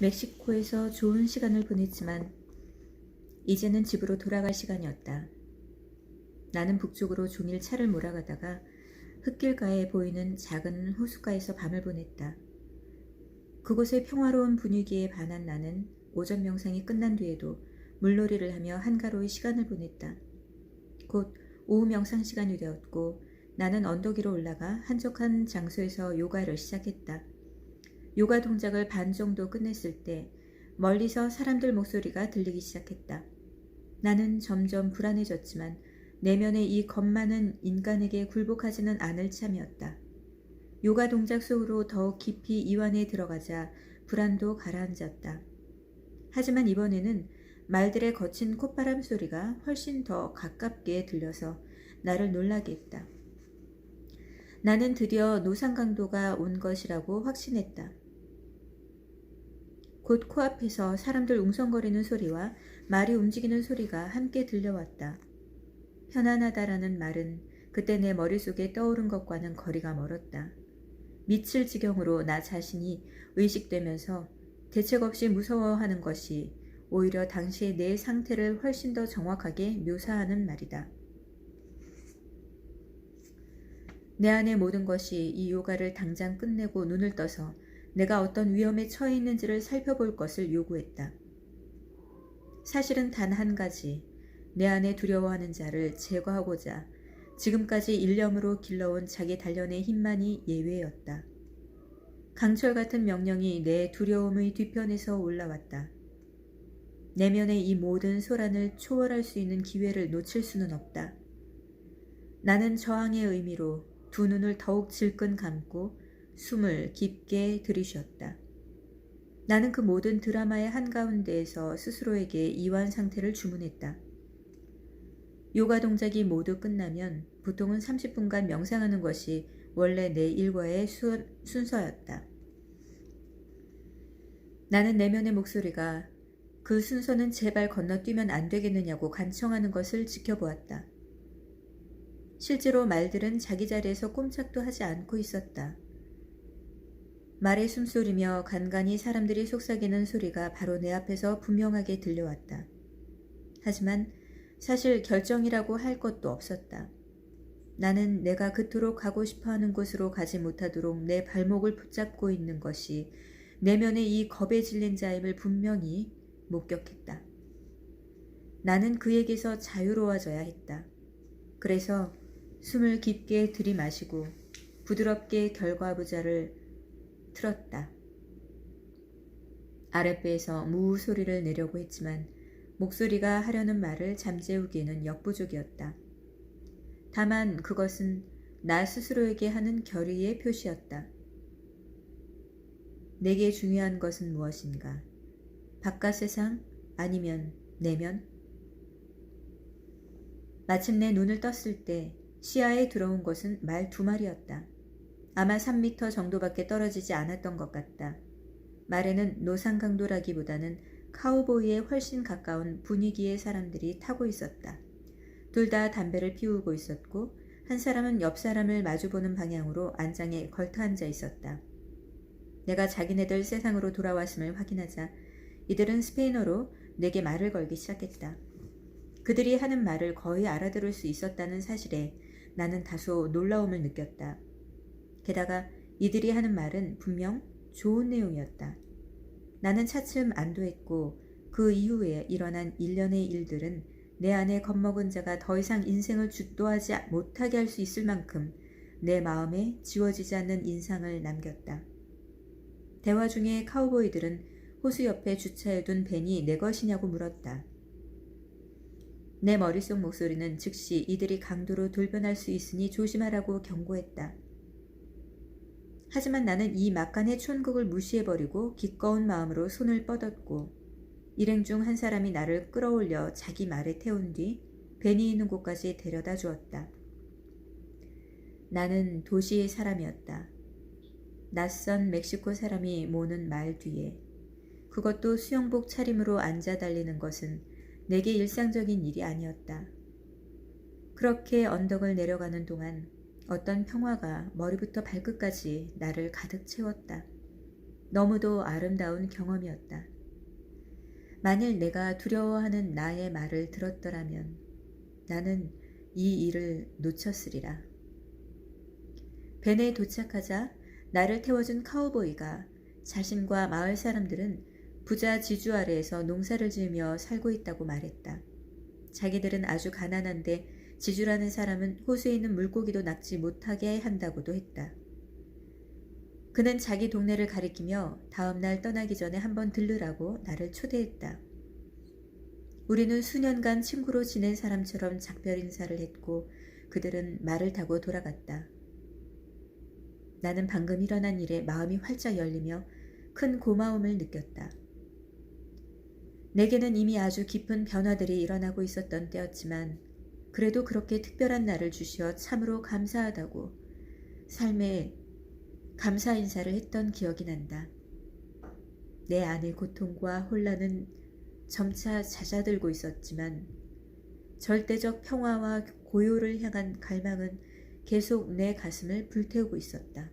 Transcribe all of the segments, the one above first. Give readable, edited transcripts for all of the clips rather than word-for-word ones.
멕시코에서 좋은 시간을 보냈지만 이제는 집으로 돌아갈 시간이었다. 나는 북쪽으로 종일 차를 몰아가다가 흙길가에 보이는 작은 호숫가에서 밤을 보냈다. 그곳의 평화로운 분위기에 반한 나는 오전 명상이 끝난 뒤에도 물놀이를 하며 한가로이 시간을 보냈다. 곧 오후 명상 시간이 되었고 나는 언덕 위로 올라가 한적한 장소에서 요가를 시작했다. 요가 동작을 반 정도 끝냈을 때 멀리서 사람들 목소리가 들리기 시작했다. 나는 점점 불안해졌지만 내면의 이 겁 많은 인간에게 굴복하지는 않을 참이었다. 요가 동작 속으로 더욱 깊이 이완에 들어가자 불안도 가라앉았다. 하지만 이번에는 말들의 거친 콧바람 소리가 훨씬 더 가깝게 들려서 나를 놀라게 했다. 나는 드디어 노상강도가 온 것이라고 확신했다. 곧 코앞에서 사람들 웅성거리는 소리와 말이 움직이는 소리가 함께 들려왔다. 편안하다라는 말은 그때 내 머릿속에 떠오른 것과는 거리가 멀었다. 미칠 지경으로 나 자신이 의식되면서 대책 없이 무서워하는 것이 오히려 당시의 내 상태를 훨씬 더 정확하게 묘사하는 말이다. 내 안의 모든 것이 이 요가를 당장 끝내고 눈을 떠서 내가 어떤 위험에 처해 있는지를 살펴볼 것을 요구했다. 사실은 단 한 가지, 내 안에 두려워하는 자를 제거하고자 지금까지 일념으로 길러온 자기 단련의 힘만이 예외였다. 강철 같은 명령이 내 두려움의 뒤편에서 올라왔다. 내면의 이 모든 소란을 초월할 수 있는 기회를 놓칠 수는 없다. 나는 저항의 의미로 두 눈을 더욱 질끈 감고 숨을 깊게 들이쉬었다. 나는 그 모든 드라마의 한가운데에서 스스로에게 이완 상태를 주문했다. 요가 동작이 모두 끝나면 보통은 30분간 명상하는 것이 원래 내 일과의 순서였다. 나는 내면의 목소리가 그 순서는 제발 건너뛰면 안 되겠느냐고 간청하는 것을 지켜보았다. 실제로 말들은 자기 자리에서 꼼짝도 하지 않고 있었다. 말의 숨소리며 간간히 사람들이 속삭이는 소리가 바로 내 앞에서 분명하게 들려왔다. 하지만 사실 결정이라고 할 것도 없었다. 나는 내가 그토록 가고 싶어하는 곳으로 가지 못하도록 내 발목을 붙잡고 있는 것이 내면의 이 겁에 질린 자임을 분명히 목격했다. 나는 그에게서 자유로워져야 했다. 그래서 숨을 깊게 들이마시고 부드럽게 결과부자를 틀었다. 아랫배에서 무우 소리를 내려고 했지만 목소리가 하려는 말을 잠재우기에는 역부족이었다. 다만 그것은 나 스스로에게 하는 결의의 표시였다. 내게 중요한 것은 무엇인가? 바깥 세상 아니면 내면? 마침내 눈을 떴을 때 시야에 들어온 것은 말 두 마리였다. 아마 3미터 정도밖에 떨어지지 않았던 것 같다. 말에는 노상강도라기보다는 카우보이에 훨씬 가까운 분위기의 사람들이 타고 있었다. 둘 다 담배를 피우고 있었고 한 사람은 옆 사람을 마주보는 방향으로 안장에 걸터 앉아 있었다. 내가 자기네들 세상으로 돌아왔음을 확인하자 이들은 스페인어로 내게 말을 걸기 시작했다. 그들이 하는 말을 거의 알아들을 수 있었다는 사실에 나는 다소 놀라움을 느꼈다. 게다가 이들이 하는 말은 분명 좋은 내용이었다. 나는 차츰 안도했고 그 이후에 일어난 일련의 일들은 내 안에 겁먹은 자가 더 이상 인생을 주도하지 못하게 할 수 있을 만큼 내 마음에 지워지지 않는 인상을 남겼다. 대화 중에 카우보이들은 호수 옆에 주차해둔 벤이 내 것이냐고 물었다. 내 머릿속 목소리는 즉시 이들이 강도로 돌변할 수 있으니 조심하라고 경고했다. 하지만 나는 이 막간의 촌극을 무시해버리고 기꺼운 마음으로 손을 뻗었고 일행 중 한 사람이 나를 끌어올려 자기 말에 태운 뒤 벤이 있는 곳까지 데려다 주었다. 나는 도시의 사람이었다. 낯선 멕시코 사람이 모는 말 뒤에, 그것도 수영복 차림으로 앉아 달리는 것은 내게 일상적인 일이 아니었다. 그렇게 언덕을 내려가는 동안 어떤 평화가 머리부터 발끝까지 나를 가득 채웠다. 너무도 아름다운 경험이었다. 만일 내가 두려워하는 나의 말을 들었더라면 나는 이 일을 놓쳤으리라. 벤에 도착하자 나를 태워준 카우보이가 자신과 마을 사람들은 부자 지주 아래에서 농사를 지으며 살고 있다고 말했다. 자기들은 아주 가난한데 지주라는 사람은 호수에 있는 물고기도 낚지 못하게 한다고도 했다. 그는 자기 동네를 가리키며 다음날 떠나기 전에 한번 들르라고 나를 초대했다. 우리는 수년간 친구로 지낸 사람처럼 작별 인사를 했고 그들은 말을 타고 돌아갔다. 나는 방금 일어난 일에 마음이 활짝 열리며 큰 고마움을 느꼈다. 내게는 이미 아주 깊은 변화들이 일어나고 있었던 때였지만 그래도 그렇게 특별한 날을 주시어 참으로 감사하다고 삶에 감사 인사를 했던 기억이 난다. 내 안의 고통과 혼란은 점차 잦아들고 있었지만 절대적 평화와 고요를 향한 갈망은 계속 내 가슴을 불태우고 있었다.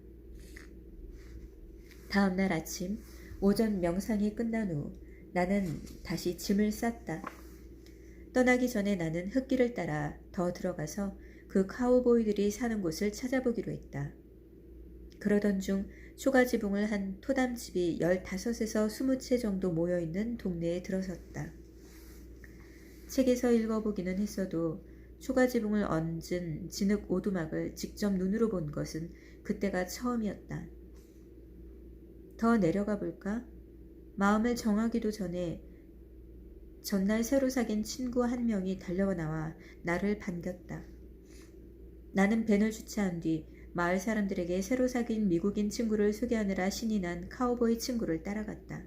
다음 날 아침 오전 명상이 끝난 후 나는 다시 짐을 쌌다. 떠나기 전에 나는 흙길을 따라 더 들어가서 그 카우보이들이 사는 곳을 찾아보기로 했다. 그러던 중 초가지붕을 한 토담집이 15에서 20채 정도 모여있는 동네에 들어섰다. 책에서 읽어보기는 했어도 초가지붕을 얹은 진흙 오두막을 직접 눈으로 본 것은 그때가 처음이었다. 더 내려가 볼까? 마음을 정하기도 전에 전날 새로 사귄 친구 한 명이 달려나와 나를 반겼다. 나는 벤을 주차한 뒤 마을 사람들에게 새로 사귄 미국인 친구를 소개하느라 신이 난 카우보이 친구를 따라갔다.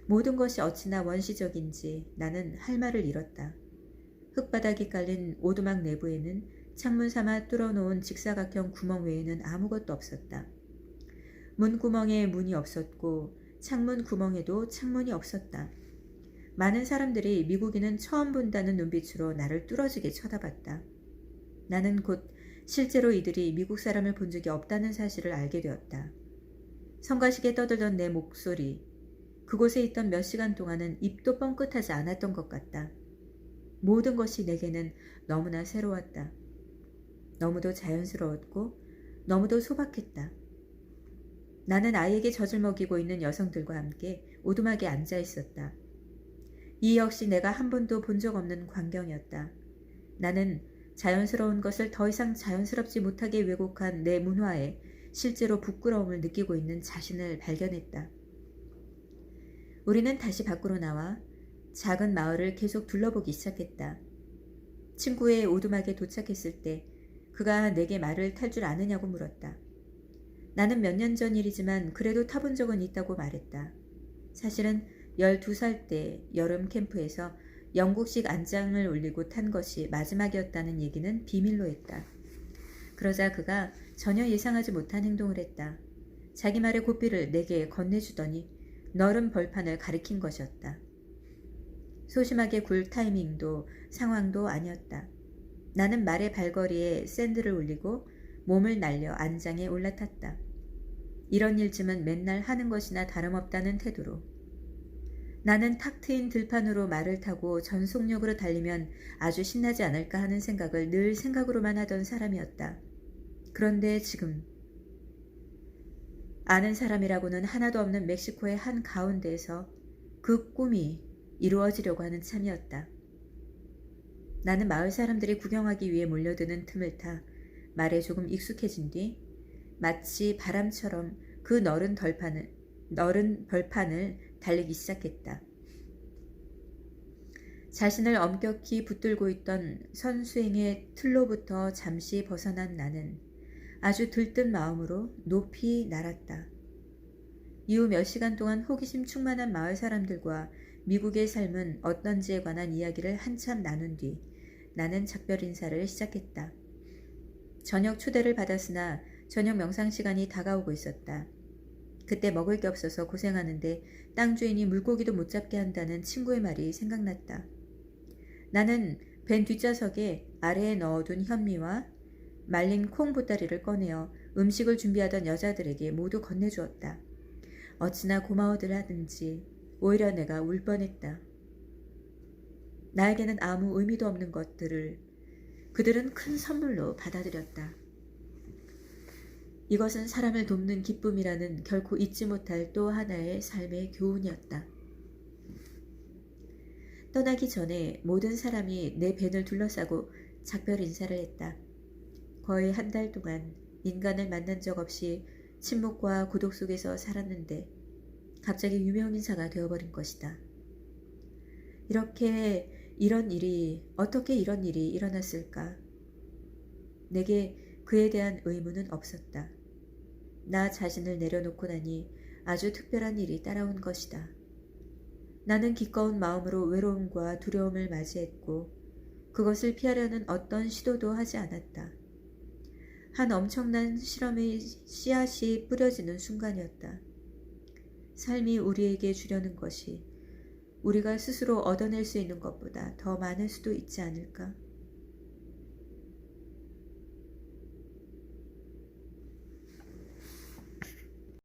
모든 것이 어찌나 원시적인지 나는 할 말을 잃었다. 흙바닥이 깔린 오두막 내부에는 창문 삼아 뚫어놓은 직사각형 구멍 외에는 아무것도 없었다. 문구멍에 문이 없었고 창문 구멍에도 창문이 없었다. 많은 사람들이 미국인은 처음 본다는 눈빛으로 나를 뚫어지게 쳐다봤다. 나는 곧 실제로 이들이 미국 사람을 본 적이 없다는 사실을 알게 되었다. 성가시게 떠들던 내 목소리, 그곳에 있던 몇 시간 동안은 입도 뻥끗하지 않았던 것 같다. 모든 것이 내게는 너무나 새로웠다. 너무도 자연스러웠고 너무도 소박했다. 나는 아이에게 젖을 먹이고 있는 여성들과 함께 오두막에 앉아 있었다. 이 역시 내가 한 번도 본 적 없는 광경이었다. 나는 자연스러운 것을 더 이상 자연스럽지 못하게 왜곡한 내 문화에 실제로 부끄러움을 느끼고 있는 자신을 발견했다. 우리는 다시 밖으로 나와 작은 마을을 계속 둘러보기 시작했다. 친구의 오두막에 도착했을 때 그가 내게 말을 탈 줄 아느냐고 물었다. 나는 몇 년 전 일이지만 그래도 타본 적은 있다고 말했다. 사실은 12살 때 여름 캠프에서 영국식 안장을 올리고 탄 것이 마지막이었다는 얘기는 비밀로 했다. 그러자 그가 전혀 예상하지 못한 행동을 했다. 자기 말의 고삐를 내게 건네주더니 너른 벌판을 가리킨 것이었다. 소심하게 굴 타이밍도 상황도 아니었다. 나는 말의 발걸이에 샌드를 올리고 몸을 날려 안장에 올라탔다. 이런 일쯤은 맨날 하는 것이나 다름없다는 태도로. 나는 탁 트인 들판으로 말을 타고 전속력으로 달리면 아주 신나지 않을까 하는 생각을 늘 생각으로만 하던 사람이었다. 그런데 지금 아는 사람이라고는 하나도 없는 멕시코의 한 가운데에서 그 꿈이 이루어지려고 하는 참이었다. 나는 마을 사람들이 구경하기 위해 몰려드는 틈을 타 말에 조금 익숙해진 뒤 마치 바람처럼 그 너른 벌판을 달리기 시작했다. 자신을 엄격히 붙들고 있던 선수행의 틀로부터 잠시 벗어난 나는 아주 들뜬 마음으로 높이 날았다. 이후 몇 시간 동안 호기심 충만한 마을 사람들과 미국의 삶은 어떤지에 관한 이야기를 한참 나눈 뒤 나는 작별 인사를 시작했다. 저녁 초대를 받았으나 저녁 명상 시간이 다가오고 있었다. 그때 먹을 게 없어서 고생하는데 땅 주인이 물고기도 못 잡게 한다는 친구의 말이 생각났다. 나는 벤 뒷좌석에 아래에 넣어둔 현미와 말린 콩 보따리를 꺼내어 음식을 준비하던 여자들에게 모두 건네주었다. 어찌나 고마워들 하든지 오히려 내가 울 뻔했다. 나에게는 아무 의미도 없는 것들을 그들은 큰 선물로 받아들였다. 이것은 사람을 돕는 기쁨이라는 결코 잊지 못할 또 하나의 삶의 교훈이었다. 떠나기 전에 모든 사람이 내 밴을 둘러싸고 작별 인사를 했다. 거의 한 달 동안 인간을 만난 적 없이 침묵과 고독 속에서 살았는데 갑자기 유명인사가 되어버린 것이다. 어떻게 이런 일이 일어났을까? 내게 그에 대한 의문은 없었다. 나 자신을 내려놓고 나니 아주 특별한 일이 따라온 것이다. 나는 기꺼운 마음으로 외로움과 두려움을 맞이했고 그것을 피하려는 어떤 시도도 하지 않았다. 한 엄청난 실험의 씨앗이 뿌려지는 순간이었다. 삶이 우리에게 주려는 것이 우리가 스스로 얻어낼 수 있는 것보다 더 많을 수도 있지 않을까?